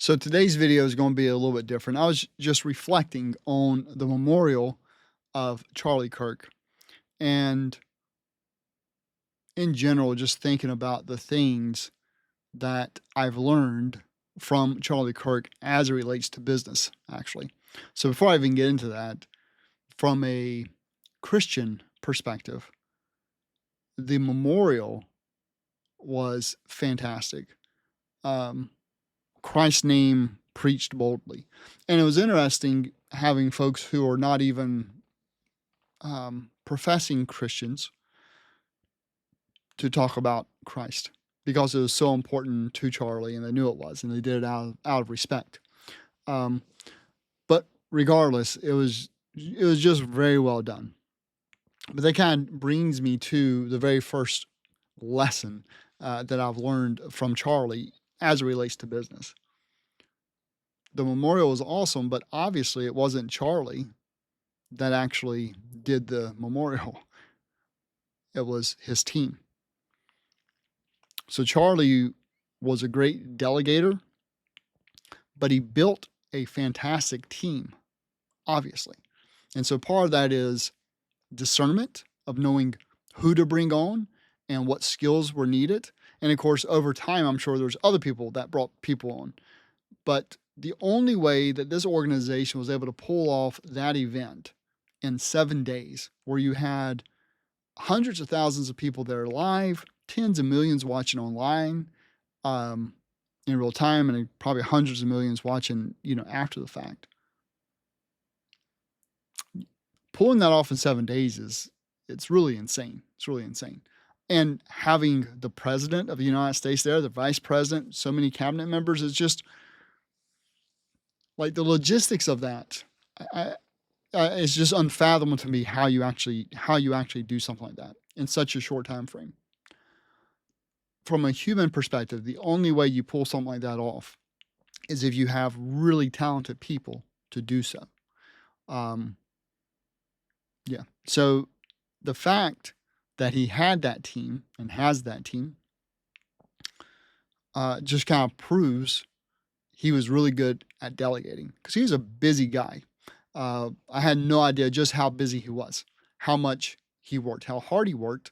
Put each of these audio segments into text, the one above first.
So today's video is going to be a little bit different. I was just reflecting on the memorial of Charlie Kirk and in general, just thinking about the things that I've learned from Charlie Kirk as it relates to business, actually. So before I even get into that, from a Christian perspective, the memorial was fantastic. Um, Christ's name preached boldly. And it was interesting having folks who are not even professing Christians to talk about Christ because it was so important to Charlie, and they knew it was, and they did it out of respect. Um, but regardless, it was just very well done. But that kind of brings me to the very first lesson that I've learned from Charlie as it relates to business. The memorial was awesome, but obviously it wasn't Charlie that actually did the memorial. It was his team. So Charlie was a great delegator, but he built a fantastic team, obviously. And so part of that is discernment of knowing who to bring on and what skills were needed. And of course, over time, I'm sure there's other people that brought people on. But the only way that this organization was able to pull off that event in 7 days, where you had hundreds of thousands of people there live, tens of millions watching online in real time, and probably hundreds of millions watching, after the fact. Pulling that off in 7 days it's really insane. It's really insane. And having the president of the United States there, the vice president, so many cabinet members, is just like the logistics of that. It's just unfathomable to me how you actually do something like that in such a short time frame. From a human perspective, the only way you pull something like that off is if you have really talented people to do so. Yeah. So the fact that he had that team and has that team just kind of proves he was really good at delegating, because he was a busy guy. I had no idea just how busy he was, how much he worked, how hard he worked,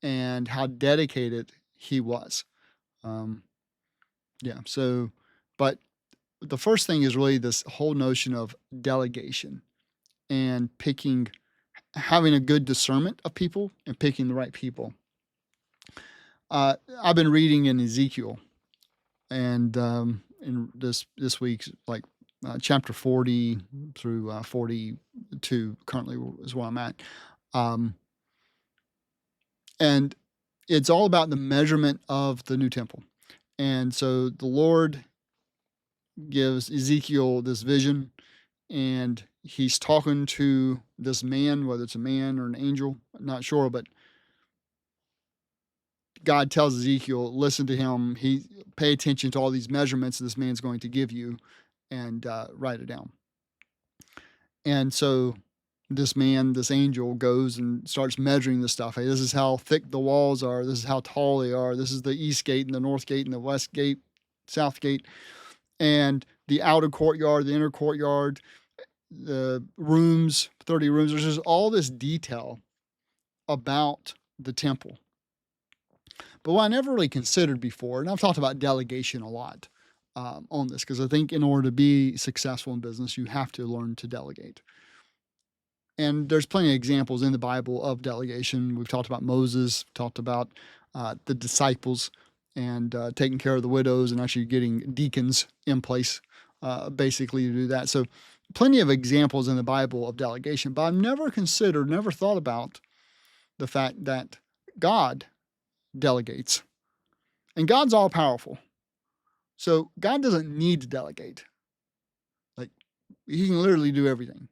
and how dedicated he was. Yeah. So, but the first thing is really this whole notion of delegation and having a good discernment of people and picking the right people. I've been reading in Ezekiel, and in this week's chapter 40 through 42 currently is where I'm at. And it's all about the measurement of the new temple. And so the Lord gives Ezekiel this vision, and he's talking to this man, whether it's a man or an angel, I'm not sure, but God tells Ezekiel, listen to him. Pay attention to all these measurements this man's going to give you, and write it down. And so this angel goes and starts measuring the stuff. Hey, this is how thick the walls are. This is how tall they are. This is the east gate and the north gate and the west gate, south gate, and the outer courtyard, the inner courtyard, the rooms, 30 rooms. There's just all this detail about the temple. But what I never really considered before, and I've talked about delegation a lot on this, because I think in order to be successful in business, you have to learn to delegate. And there's plenty of examples in the Bible of delegation. We've talked about Moses, talked about the disciples, and taking care of the widows and actually getting deacons in place basically to do that. So plenty of examples in the Bible of delegation, but I've never thought about the fact that God delegates. And God's all powerful. So God doesn't need to delegate. Like, he can literally do everything.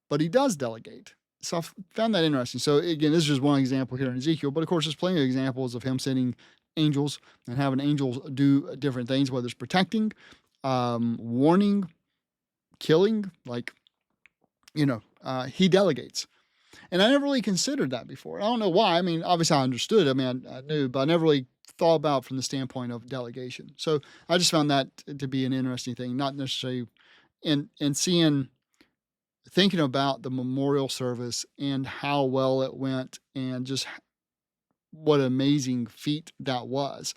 But he does delegate. So I found that interesting. So again, this is just one example here in Ezekiel, but of course there's plenty of examples of him sending angels and having angels do different things, whether it's protecting, warning, killing, he delegates. And I never really considered that before. I don't know why. I mean, obviously I understood. I knew, but I never really thought about from the standpoint of delegation. So I just found that to be an interesting thing, not necessarily in seeing, thinking about the memorial service and how well it went, and just what an amazing feat that was.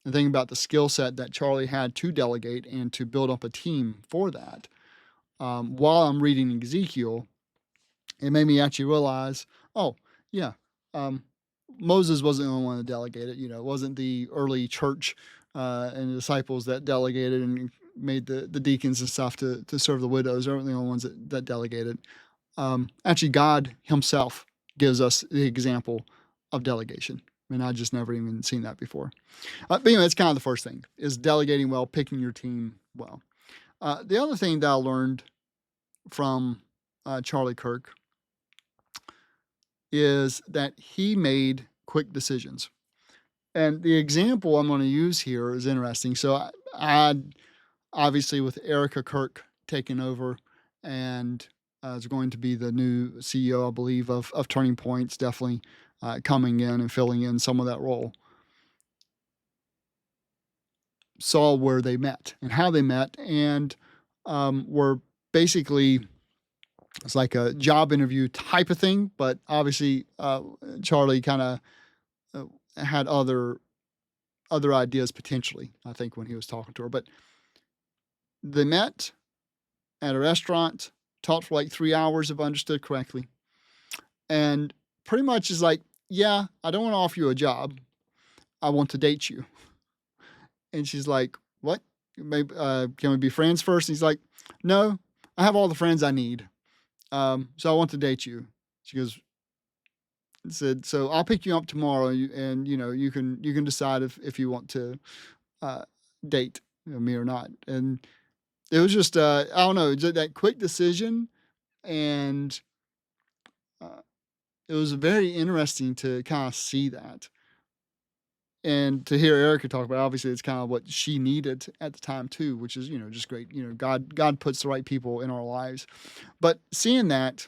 And thinking about the skill set that Charlie had to delegate and to build up a team for that. While I'm reading Ezekiel, it made me actually realize, oh, yeah, um, Moses wasn't the only one that delegated. It wasn't the early church and the disciples that delegated and made the deacons and stuff to serve the widows. They weren't the only ones that delegated. Actually, God himself gives us the example of delegation. And I just never even seen that before. But anyway, that's kind of the first thing, is delegating well, picking your team well. The other thing that I learned from Charlie Kirk is that he made quick decisions. And the example I'm going to use here is interesting. So I obviously, with Erica Kirk taking over, and is going to be the new CEO, I believe, of Turning Points, definitely coming in and filling in some of that role. Saw where they met and how they met, and were basically, it's like a job interview type of thing, but obviously Charlie kind of had other ideas potentially, I think, when he was talking to her. But they met at a restaurant, talked for like 3 hours, if I understood correctly, and pretty much is like, yeah, I don't want to offer you a job. I want to date you. And she's like, what? Maybe, can we be friends first? And he's like, no, I have all the friends I need. So I want to date you. She said, so I'll pick you up tomorrow, and you can decide if you want to date me or not. And it was just, I don't know, that quick decision, and it was very interesting to kind of see that. And to hear Erica talk about it, obviously it's kind of what she needed at the time too, which is, just great. God puts the right people in our lives. But seeing that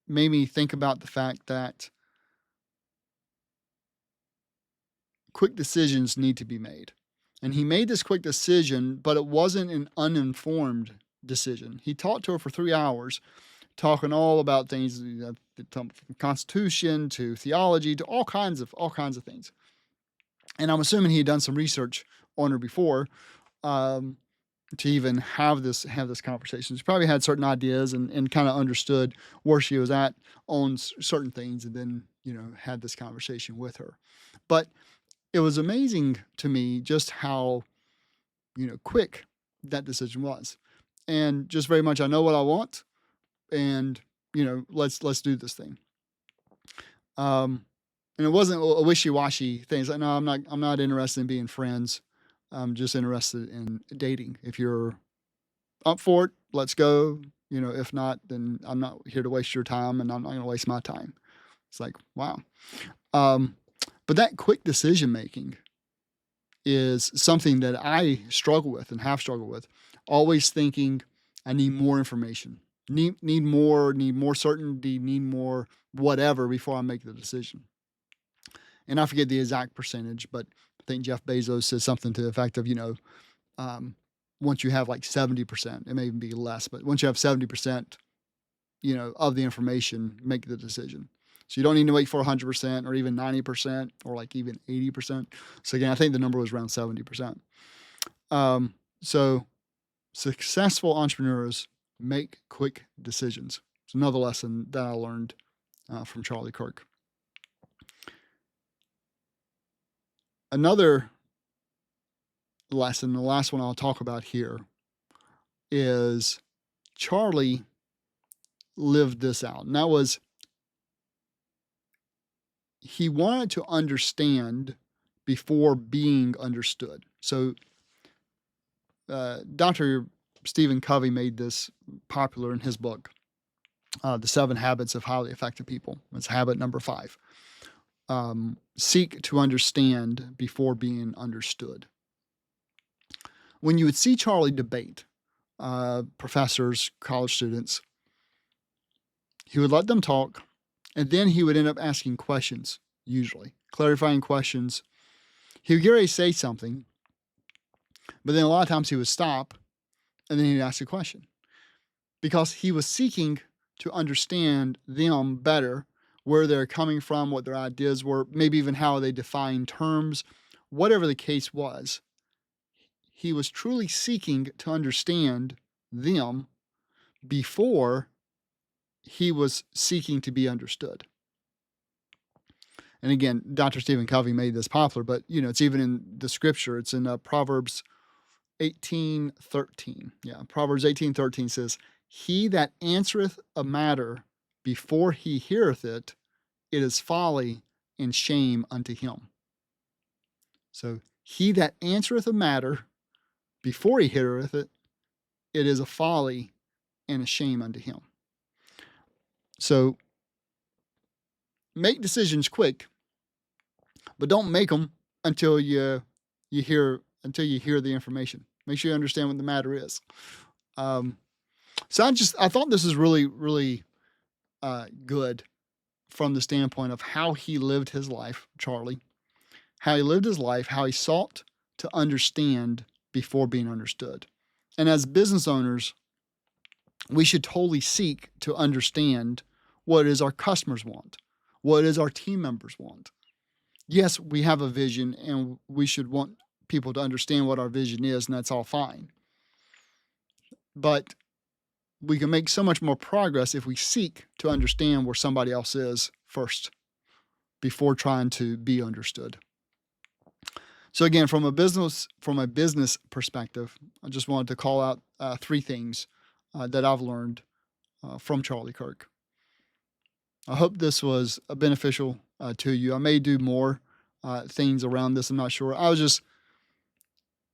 made me think about the fact that quick decisions need to be made. And he made this quick decision, but it wasn't an uninformed decision. He talked to her for 3 hours, talking all about things, from Constitution to theology to all kinds of things. And I'm assuming he had done some research on her before to even have this conversation. He probably had certain ideas and kind of understood where she was at on certain things, and then had this conversation with her. But it was amazing to me just how quick that decision was, and just very much, I know what I want, and let's do this thing. And it wasn't a wishy-washy thing. It's like, no, I'm not interested in being friends. I'm just interested in dating. If you're up for it, let's go. If not, then I'm not here to waste your time, and I'm not going to waste my time. It's like, wow. But that quick decision making is something that I struggle with and have struggled with. Always thinking I need more information, need more certainty, need more whatever before I make the decision. And I forget the exact percentage, but I think Jeff Bezos says something to the effect of, once you have like 70%, it may even be less, but once you have 70%, of the information, make the decision. So you don't need to wait for 100% or even 90% or like even 80%. So again, I think the number was around 70%. So successful entrepreneurs make quick decisions. It's another lesson that I learned from Charlie Kirk. Another lesson, the last one I'll talk about here, is Charlie lived this out. And that was, he wanted to understand before being understood. So Dr. Stephen Covey made this popular in his book, The 7 Habits of Highly Effective People. It's habit number 5. Seek to understand before being understood. When you would see Charlie debate professors, college students, he would let them talk, and then he would end up asking questions, usually clarifying questions, he would get ready to say something, but then a lot of times he would stop and then he'd ask a question because he was seeking to understand them better, where they're coming from, what their ideas were, maybe even how they define terms, whatever the case was. He was truly seeking to understand them before he was seeking to be understood. And again, Dr. Stephen Covey made this popular, but it's even in the scripture. It's in Proverbs 18:13. Yeah, Proverbs 18:13 says, "He that answereth a matter before he heareth it, it is folly and shame unto him." So, he that answereth a matter before he heareth it, it is a folly and a shame unto him. So, make decisions quick, but don't make them until you hear the information. Make sure you understand what the matter is. So I thought this is really, really good from the standpoint of how he lived his life, Charlie. How he lived his life, how he sought to understand before being understood. And as business owners, we should totally seek to understand what it is our customers want, what it is our team members want. Yes, we have a vision and we should want people to understand what our vision is, and that's all fine. But we can make so much more progress if we seek to understand where somebody else is first before trying to be understood. So again, from a business perspective, I just wanted to call out 3 things that I've learned from Charlie Kirk. I hope this was beneficial to you. I may do more things around this. I'm not sure.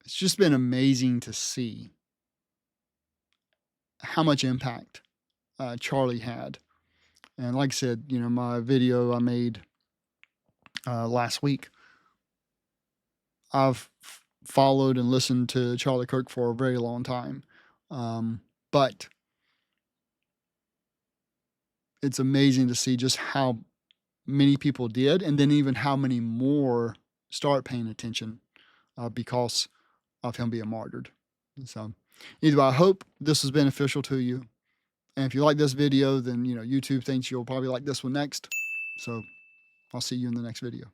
It's just been amazing to see how much impact Charlie had. And like I said, my video I made last week, I've followed and listened to Charlie Kirk for a very long time. But it's amazing to see just how many people did, and then even how many more start paying attention because of him being martyred. So either way, I hope this was beneficial to you. And if you like this video, then YouTube thinks you'll probably like this one next. So I'll see you in the next video.